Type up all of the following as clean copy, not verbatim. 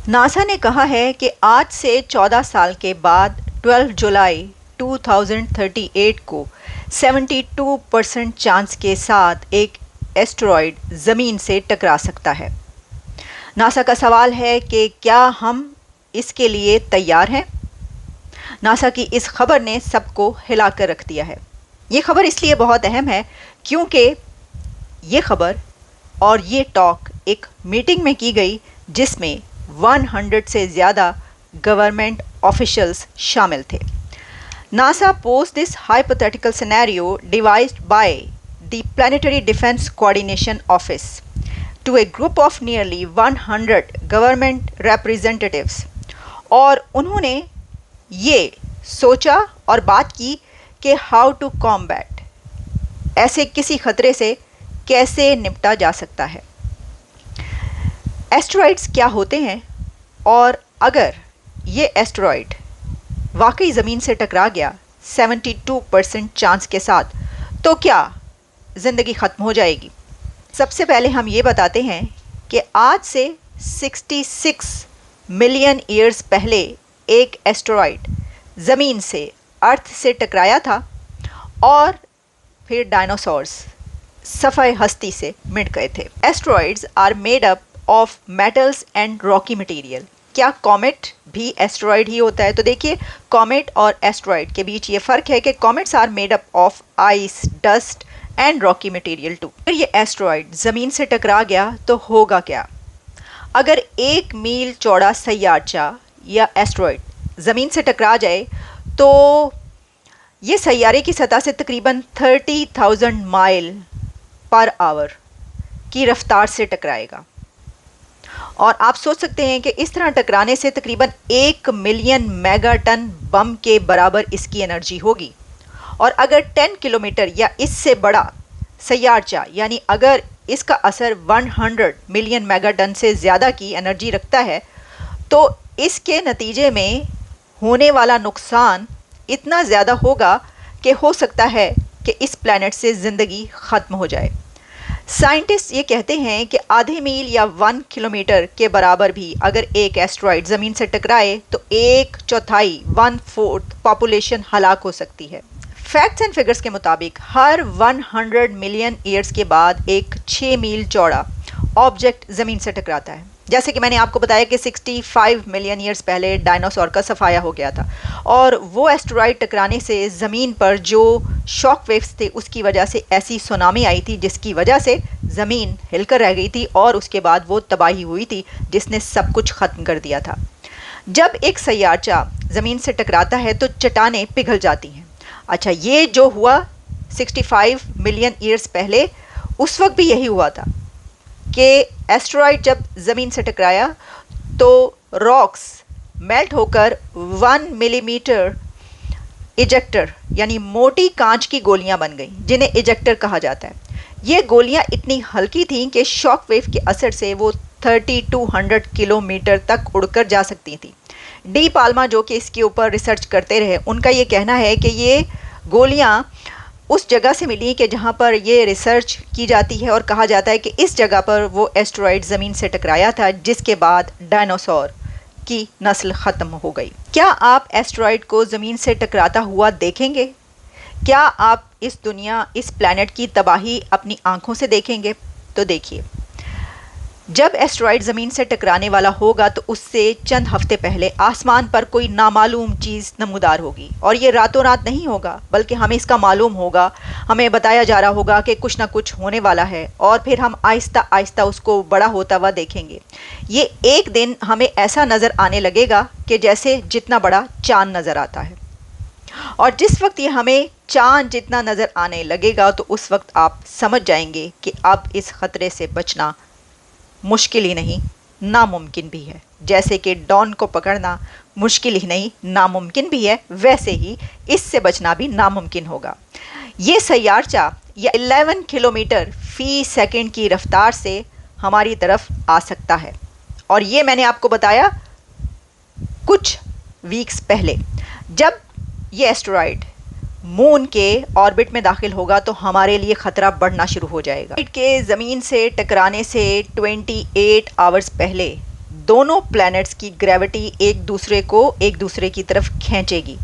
NASA نے کہا ہے کہ آج سے 14 سال کے بعد 12 جولائی 2038 کو 72% چانس کے ساتھ ایک ایسٹرائیڈ زمین سے ٹکرا سکتا ہے۔ ناسا کا سوال ہے کہ کیا ہم اس کے لیے تیار ہیں؟ ناسا کی اس خبر نے سب کو ہلا کر رکھ دیا ہے۔ یہ خبر اس لیے بہت اہم ہے کیونکہ یہ خبر اور یہ ٹاک ایک میٹنگ میں کی گئی جس میں 100 سے زیادہ گورنمنٹ آفیشلز شامل تھے۔ NASA posed this hypothetical scenario devised by the Planetary Defense Coordination Office to a group of nearly 100 government representatives اور انہوں نے یہ سوچا اور بات کی کہ how to combat ایسے کسی خطرے سے کیسے نپٹا جا سکتا ہے۔ ایسٹرائڈز کیا ہوتے ہیں اور اگر یہ ایسٹرائڈ واقعی زمین سے ٹکرا گیا 72% چانس کے ساتھ تو کیا زندگی ختم ہو جائے گی؟ سب سے پہلے ہم یہ بتاتے ہیں کہ آج سے 66 ملین ایئرز پہلے ایک ایسٹرائڈ زمین سے ارتھ سے ٹکرایا تھا اور پھر ڈائنوسورز صفحہ ہستی سے مٹ گئے تھے۔ Asteroids are made up of metals and rocky material. کیا کومیٹ بھی ایسٹرائڈ ہی ہوتا ہے؟ تو دیکھیے کومیٹ اور ایسٹرائڈ کے بیچ یہ فرق ہے کہ comets are made up of ice, dust and rocky material too. اگر یہ ایسٹرائڈ زمین سے ٹکرا گیا تو ہوگا کیا؟ اگر 1 میل چوڑا سیارچہ یا ایسٹرائڈ زمین سے ٹکرا جائے تو یہ سیارے کی سطح سے تقریباً 30,000 مائل پر آور کی رفتار سے ٹکرائے گا، اور آپ سوچ سکتے ہیں کہ اس طرح ٹکرانے سے تقریباً 1 ملین میگا ٹن بم کے برابر اس کی انرجی ہوگی، اور اگر 10 کلومیٹر یا اس سے بڑا سیارچہ یعنی اگر اس کا اثر 100 ملین میگا ٹن سے زیادہ کی انرجی رکھتا ہے تو اس کے نتیجے میں ہونے والا نقصان اتنا زیادہ ہوگا کہ ہو سکتا ہے کہ اس پلانٹ سے زندگی ختم ہو جائے۔ سائنٹسٹ یہ کہتے ہیں کہ آدھے میل یا 1 کلومیٹر کے برابر بھی اگر ایک ایسٹرائڈ زمین سے ٹکرائے تو 1/4 1/4 پاپولیشن ہلاک ہو سکتی ہے۔ فیکٹس اینڈ فگرز کے مطابق ہر 100 ملین ایئرز کے بعد ایک 6 میل چوڑا آبجیکٹ زمین سے ٹکراتا ہے۔ جیسے کہ میں نے آپ کو بتایا کہ 65 ملین ایئرز پہلے ڈائنوسور کا صفایا ہو گیا تھا، اور وہ ایسٹرائڈ ٹکرانے سے زمین پر جو شاک ویوز تھے اس کی وجہ سے ایسی سونامی آئی تھی جس کی وجہ سے زمین ہل کر رہ گئی تھی اور اس کے بعد وہ تباہی ہوئی تھی جس نے سب کچھ ختم کر دیا تھا۔ جب ایک سیارچہ زمین سے ٹکراتا ہے تو چٹانیں پگھل جاتی ہیں۔ اچھا، یہ جو ہوا 65 ملین ایئرز پہلے، اس وقت بھی یہی ہوا تھا کہ ایسٹرائڈ جب زمین سے ٹکرایا تو راکس میلٹ ہو کر 1 ملی میٹر ایجیکٹر یعنی موٹی کانچ کی گولیاں بن گئیں جنہیں ایجیکٹر کہا جاتا ہے۔ یہ گولیاں اتنی ہلکی تھیں کہ شاک ویو کے اثر سے وہ 3200 کلومیٹر تک اڑ کر جا سکتی تھیں۔ ڈی پالما جو کہ اس کے اوپر ریسرچ کرتے رہے، ان کا یہ کہنا ہے کہ یہ گولیاں اس جگہ سے ملی کہ جہاں پر یہ ریسرچ کی جاتی ہے، اور کہا جاتا ہے کہ اس جگہ پر وہ ایسٹرائڈ زمین سے ٹکرایا تھا جس کے بعد ڈائنوسور کی نسل ختم ہو گئی۔ کیا آپ ایسٹرائڈ کو زمین سے ٹکراتا ہوا دیکھیں گے؟ کیا آپ اس دنیا، اس پلانٹ کی تباہی اپنی آنکھوں سے دیکھیں گے؟ تو دیکھیے، جب ایسٹرائڈ زمین سے ٹکرانے والا ہوگا تو اس سے چند ہفتے پہلے آسمان پر کوئی نامعلوم چیز نمودار ہوگی، اور یہ راتوں رات نہیں ہوگا بلکہ ہمیں اس کا معلوم ہوگا، ہمیں بتایا جا رہا ہوگا کہ کچھ نہ کچھ ہونے والا ہے، اور پھر ہم آہستہ آہستہ اس کو بڑا ہوتا ہوا دیکھیں گے۔ یہ ایک دن ہمیں ایسا نظر آنے لگے گا کہ جیسے جتنا بڑا چاند نظر آتا ہے، اور جس وقت یہ ہمیں چاند جتنا نظر آنے لگے گا تو اس وقت آپ سمجھ جائیں گے کہ اب اس خطرے سے بچنا مشکل ہی نہیں، ناممکن بھی ہے۔ جیسے کہ ڈان کو پکڑنا مشکل ہی نہیں، ناممکن بھی ہے، ویسے ہی اس سے بچنا بھی ناممکن ہوگا۔ یہ سیارچہ یا 11 کلومیٹر فی سیکنڈ کی رفتار سے ہماری طرف آ سکتا ہے، اور یہ میں نے آپ کو بتایا کچھ ویکس پہلے۔ جب یہ ایسٹرائڈ مون کے آربٹ میں داخل ہوگا تو ہمارے لیے خطرہ بڑھنا شروع ہو جائے گا۔ کے زمین سے ٹکرانے سے 28 آورز پہلے دونوں پلانٹس کی گریوٹی ایک دوسرے کی طرف کھینچے گی،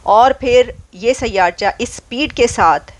اور پھر یہ سیارچہ اس سپیڈ کے ساتھ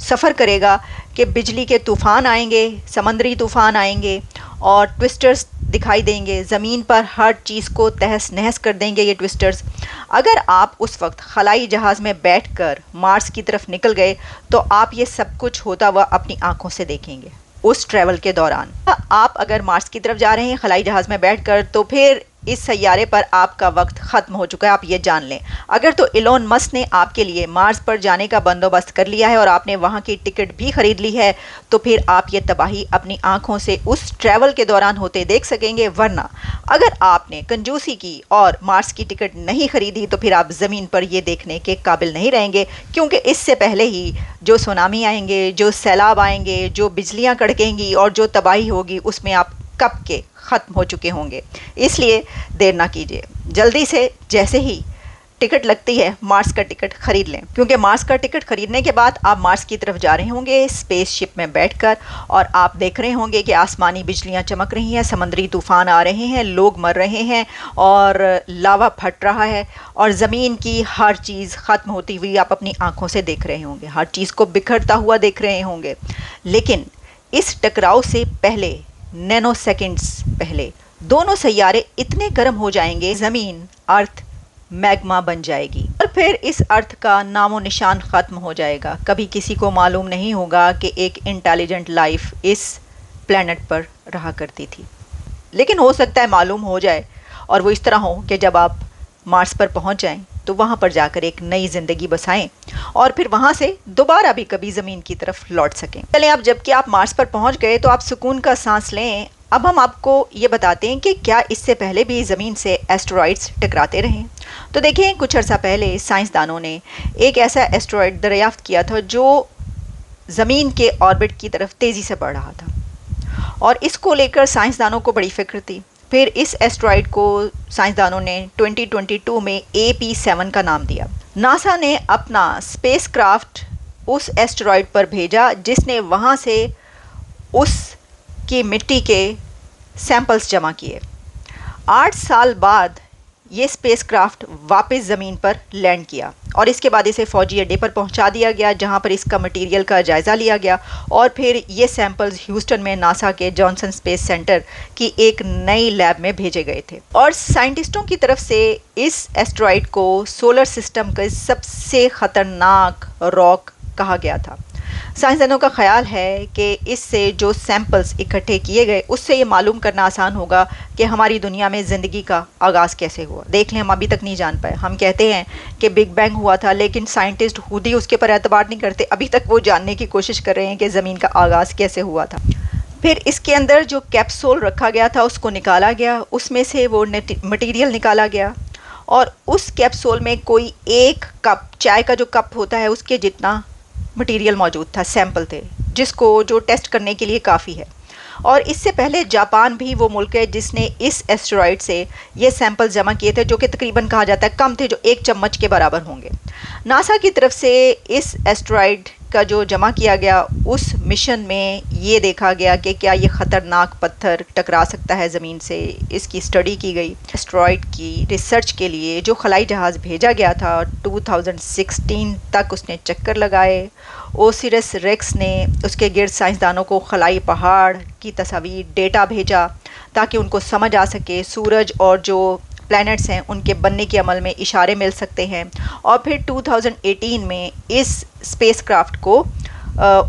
سفر کرے گا کہ بجلی کے طوفان آئیں گے، سمندری طوفان آئیں گے اور ٹوسٹرز دکھائی دیں گے، زمین پر ہر چیز کو تہس نہس کر دیں گے یہ ٹوسٹرز۔ اگر آپ اس وقت خلائی جہاز میں بیٹھ کر مارس کی طرف نکل گئے تو آپ یہ سب کچھ ہوتا ہوا اپنی آنکھوں سے دیکھیں گے اس ٹریول کے دوران۔ آپ اگر مارس کی طرف جا رہے ہیں خلائی جہاز میں بیٹھ کر تو پھر اس سیارے پر آپ کا وقت ختم ہو چکا ہے، آپ یہ جان لیں۔ اگر تو ایلون مسک نے آپ کے لیے مارس پر جانے کا بندوبست کر لیا ہے اور آپ نے وہاں کی ٹکٹ بھی خرید لی ہے تو پھر آپ یہ تباہی اپنی آنکھوں سے اس ٹریول کے دوران ہوتے دیکھ سکیں گے، ورنہ اگر آپ نے کنجوسی کی اور مارس کی ٹکٹ نہیں خریدی تو پھر آپ زمین پر یہ دیکھنے کے قابل نہیں رہیں گے، کیونکہ اس سے پہلے ہی جو سونامی آئیں گے، جو سیلاب آئیں گے، جو بجلیاں کڑکیں گی اور جو تباہی ہوگی اس میں آپ کب کے ختم ہو چکے ہوں گے۔ اس لیے دیر نہ کیجیے، جلدی سے جیسے ہی ٹکٹ لگتی ہے مارس کا ٹکٹ خرید لیں، کیونکہ مارس کا ٹکٹ خریدنے کے بعد آپ مارس کی طرف جا رہے ہوں گے اسپیس شپ میں بیٹھ کر، اور آپ دیکھ رہے ہوں گے کہ آسمانی بجلیاں چمک رہی ہیں، سمندری طوفان آ رہے ہیں، لوگ مر رہے ہیں اور لاوا پھٹ رہا ہے، اور زمین کی ہر چیز ختم ہوتی ہوئی آپ اپنی آنکھوں سے دیکھ رہے ہوں گے، ہر چیز کو بکھرتا ہوا دیکھ رہے ہوں گے۔ لیکن اس ٹکراؤ سے پہلے، نینو سیکنڈز پہلے، دونوں سیارے اتنے گرم ہو جائیں گے، زمین ارتھ میگما بن جائے گی اور پھر اس ارتھ کا نام و نشان ختم ہو جائے گا۔ کبھی کسی کو معلوم نہیں ہوگا کہ ایک انٹیلیجنٹ لائف اس پلانٹ پر رہا کرتی تھی، لیکن ہو سکتا ہے معلوم ہو جائے، اور وہ اس طرح ہو کہ جب آپ مارس پر پہنچ جائیں تو وہاں پر جا کر ایک نئی زندگی بسائیں اور پھر وہاں سے دوبارہ بھی کبھی زمین کی طرف لوٹ سکیں۔ چلیں اب جب کہ آپ مارس پر پہنچ گئے تو آپ سکون کا سانس لیں۔ اب ہم آپ کو یہ بتاتے ہیں کہ کیا اس سے پہلے بھی زمین سے ایسٹرائڈز ٹکراتے رہے ہیں۔ تو دیکھیں، کچھ عرصہ پہلے سائنسدانوں نے ایک ایسا ایسٹرائڈ دریافت کیا تھا جو زمین کے آربٹ کی طرف تیزی سے بڑھ رہا تھا، اور اس کو لے کر سائنسدانوں کو بڑی فکر تھی۔ پھر اس ایسٹرائڈ کو سائنسدانوں نے 2022 میں AP7 کا نام دیا۔ ناسا نے اپنا اسپیس کرافٹ اس ایسٹرائڈ پر بھیجا، جس نے وہاں سے اس کی مٹی کے سیمپلز جمع کیے۔ 8 سال بعد یہ اسپیس کرافٹ واپس زمین پر لینڈ کیا، اور اس کے بعد اسے فوجی اڈے پر پہنچا دیا گیا، جہاں پر اس کا مٹیریل کا جائزہ لیا گیا، اور پھر یہ سیمپلز ہیوسٹن میں ناسا کے جانسن اسپیس سینٹر کی ایک نئی لیب میں بھیجے گئے تھے، اور سائنٹسٹوں کی طرف سے اس ایسٹرائڈ کو سولر سسٹم کا سب سے خطرناک راک کہا گیا تھا۔ سائنسدانوں کا خیال ہے کہ اس سے جو سیمپلز اکٹھے کیے گئے اس سے یہ معلوم کرنا آسان ہوگا کہ ہماری دنیا میں زندگی کا آغاز کیسے ہوا۔ دیکھ لیں، ہم ابھی تک نہیں جان پائے۔ ہم کہتے ہیں کہ بگ بینگ ہوا تھا، لیکن سائنٹسٹ خود ہی اس کے پر اعتبار نہیں کرتے، ابھی تک وہ جاننے کی کوشش کر رہے ہیں کہ زمین کا آغاز کیسے ہوا تھا۔ پھر اس کے اندر جو کیپسول رکھا گیا تھا اس کو نکالا گیا، اس میں سے وہ مٹیریل نکالا گیا، اور اس کیپسول میں کوئی ایک کپ، چائے کا جو کپ ہوتا ہے اس کے جتنا مٹیریل موجود تھا، سیمپل تھے، جس کو جو ٹیسٹ کرنے کے لیے کافی ہے۔ اور اس سے پہلے جاپان بھی وہ ملک ہے جس نے اس ایسٹرائڈ سے یہ سیمپل جمع کیے تھے، جو کہ تقریباً کہا جاتا ہے کم تھے، جو 1 چمچ کے برابر ہوں گے۔ ناسا کی طرف سے اس ایسٹرائڈ کا جو جمع کیا گیا اس مشن میں یہ دیکھا گیا کہ کیا یہ خطرناک پتھر ٹکرا سکتا ہے زمین سے، اس کی اسٹڈی کی گئی۔ ایسٹرائڈ کی ریسرچ کے لیے جو خلائی جہاز بھیجا گیا تھا 2016 تک اس نے چکر لگائے۔ اوسیرس ریکس نے اس کے گرد سائنسدانوں کو خلائی پہاڑ کی تصاویر، ڈیٹا بھیجا تاکہ ان کو سمجھ آ سکے سورج اور جو پلانٹس ہیں ان کے بننے کے عمل میں اشارے مل سکتے ہیں۔ اور پھر 2018 میں اس اسپیس کرافٹ کو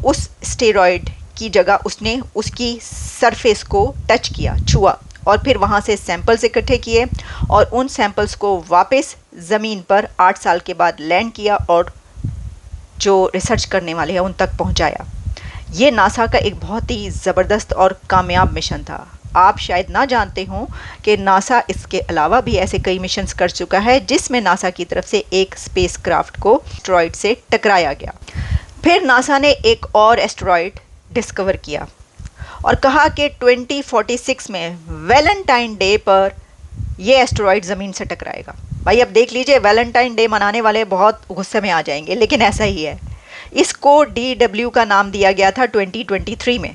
اس اسٹیرائڈ کی جگہ اس نے اس کی سرفیس کو ٹچ کیا، چھوا، اور پھر وہاں سے سیمپلز اکٹھے کیے اور ان سیمپلز کو واپس زمین پر 8 سال کے بعد لینڈ کیا اور جو ریسرچ کرنے والے ہیں ان تک پہنچایا۔ یہ ناسا کا ایک بہت ہی زبردست اور کامیاب مشن تھا۔ آپ شاید نہ جانتے ہوں کہ ناسا اس کے علاوہ بھی ایسے کئی مشنز کر چکا ہے جس میں ناسا کی طرف سے ایک اسپیس کرافٹ کو ایسٹرائڈ سے ٹکرایا گیا۔ پھر ناسا نے ایک اور ایسٹرائڈ ڈسکور کیا اور کہا کہ 2046 میں ویلنٹائن ڈے پر یہ ایسٹرائڈ زمین سے ٹکرائے گا۔ بھائی اب دیکھ لیجئے، ویلنٹائن ڈے منانے والے بہت غصے میں آ جائیں گے، لیکن ایسا ہی ہے۔ اس کو DW کا نام دیا گیا تھا 2023 میں،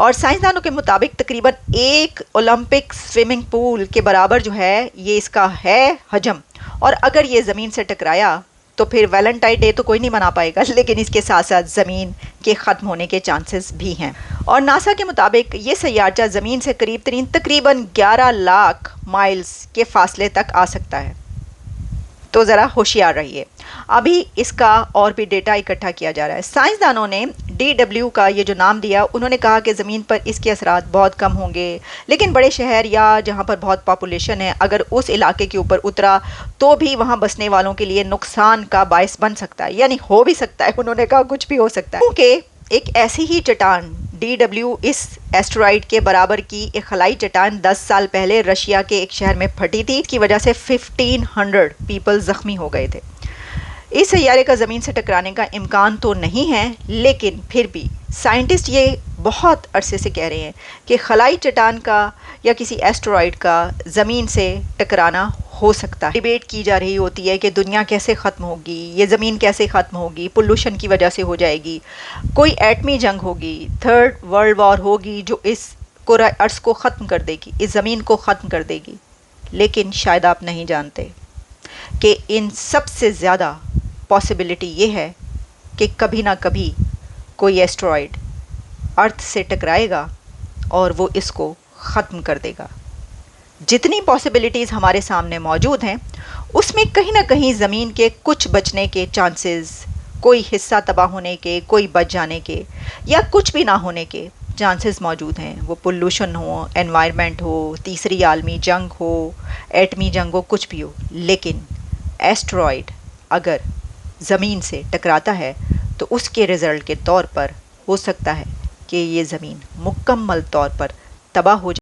اور سائنسدانوں کے مطابق تقریباً 1 اولمپک سوئمنگ پول کے برابر جو ہے یہ اس کا ہے حجم، اور اگر یہ زمین سے ٹکرایا تو پھر ویلنٹائن ڈے تو کوئی نہیں منا پائے گا، لیکن اس کے ساتھ ساتھ زمین کے ختم ہونے کے چانسز بھی ہیں۔ اور ناسا کے مطابق یہ سیارچہ زمین سے قریب ترین تقریباً 11 لاکھ مائلز کے فاصلے تک آ سکتا ہے، تو ذرا ہوشیار رہیے۔ ابھی اس کا اور بھی ڈیٹا اکٹھا کیا جا رہا ہے۔ سائنسدانوں نے DW کا یہ جو نام دیا، انہوں نے کہا کہ زمین پر اس کے اثرات بہت کم ہوں گے، لیکن بڑے شہر یا جہاں پر بہت پاپولیشن ہے اگر اس علاقے کے اوپر اترا تو بھی وہاں بسنے والوں کے لیے نقصان کا باعث بن سکتا ہے، یعنی ہو بھی سکتا ہے، انہوں نے کہا کچھ بھی ہو سکتا ہے، کیونکہ ایک ایسی ہی چٹان DW اس ایسٹرائیڈ کے برابر کی ایک خلائی چٹان 10 سال پہلے رشیا کے ایک شہر میں پھٹی تھی، اس کی وجہ سے 1500 پیپل زخمی ہو گئے تھے۔ اس سیارے کا زمین سے ٹکرانے کا امکان تو نہیں ہے، لیکن پھر بھی سائنٹسٹ یہ بہت عرصے سے کہہ رہے ہیں کہ خلائی چٹان کا یا کسی ایسٹرائیڈ کا زمین سے ٹکرانا ہو سکتا ہے۔ ڈیبیٹ کی جا رہی ہوتی ہے کہ دنیا کیسے ختم ہوگی، یہ زمین کیسے ختم ہوگی، پولوشن کی وجہ سے ہو جائے گی، کوئی ایٹمی جنگ ہوگی، 3rd ورلڈ وار ہوگی جو اس کرۂ ارض کو ختم کر دے گی، اس زمین کو ختم کر دے گی۔ لیکن شاید آپ نہیں جانتے کہ ان سب سے زیادہ پاسبلٹی یہ ہے کہ کبھی نہ کبھی کوئی ایسٹرائیڈ ارتھ سے ٹکرائے گا اور وہ اس کو ختم کر دے گا۔ جتنی پاسبلٹیز ہمارے سامنے موجود ہیں اس میں کہیں نہ کہیں زمین کے کچھ بچنے کے چانسز، کوئی حصہ تباہ ہونے کے، کوئی بچ جانے کے، یا کچھ بھی نہ ہونے کے چانسز موجود ہیں، وہ پولوشن ہو، انوائرمنٹ ہو، تیسری عالمی جنگ ہو، ایٹمی جنگ ہو، کچھ بھی ہو۔ لیکن ایسٹرائیڈ اگر زمین سے ٹکراتا ہے تو اس کے رزلٹ کے طور پر ہو سکتا ہے کہ یہ زمین مکمل طور پر تباہ ہو جائے۔